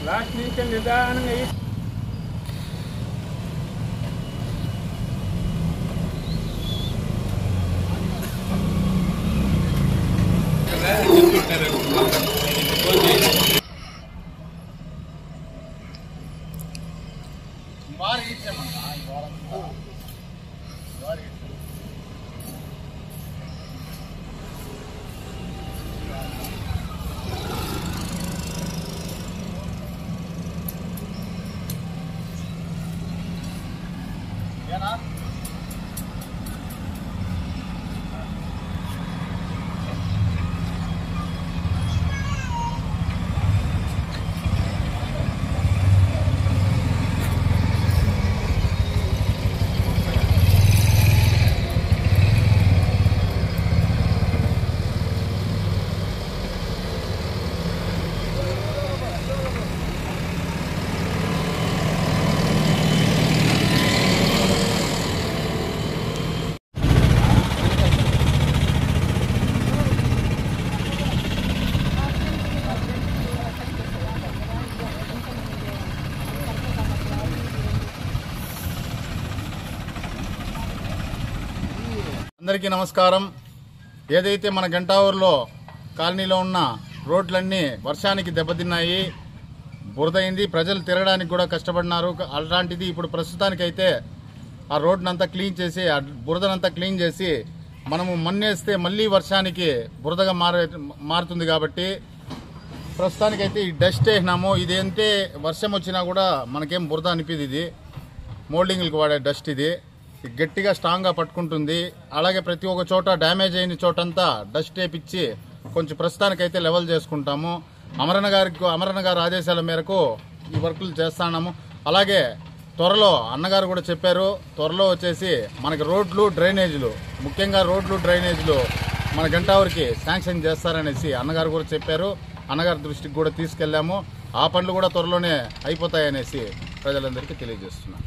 Last నుంచి నిదానంగా అందరికీ నమస్కారం. ఏదైతే మన గంటావూరులో కాలనీలో ఉన్న రోడ్లన్నీ వర్షానికి దెబ్బతిన్నాయి, బురదైంది, ప్రజలు తిరగడానికి కూడా కష్టపడినారు. అలాంటిది ఇప్పుడు ప్రస్తుతానికైతే ఆ రోడ్నంతా క్లీన్ చేసి, ఆ బురదనంతా క్లీన్ చేసి మనము మన్నేస్తే మళ్లీ వర్షానికి బురదగా మారుతుంది. కాబట్టి ప్రస్తుతానికైతే ఈ డస్ట్ వేసినాము. ఇదేంటే వర్షం వచ్చినా కూడా మనకేం బురద అనిపిది. ఇది మోల్డింగ్లకు వాడే డస్ట్, ఇది గట్టిగా స్ట్రాంగ్గా పట్టుకుంటుంది. అలాగే ప్రతి ఒక్క చోట డ్యామేజ్ అయిన చోటంతా డస్ట్ వేపిచ్చి కొంచెం ప్రస్తుతానికైతే లెవెల్ చేసుకుంటాము. అమరన్న గారి ఆదేశాల మేరకు ఈ వర్కులు చేస్తున్నాము. అలాగే త్వరలో అన్నగారు కూడా చెప్పారు, త్వరలో వచ్చేసి మనకి రోడ్లు డ్రైనేజీలు, ముఖ్యంగా రోడ్లు డ్రైనేజీలు మన గంటావూరికి శాంక్షన్ చేస్తారనేసి అన్నగారు కూడా చెప్పారు. అన్నగారి దృష్టికి కూడా తీసుకెళ్లాము. ఆ పనులు కూడా త్వరలోనే అయిపోతాయనేసి ప్రజలందరికీ తెలియజేస్తున్నాం.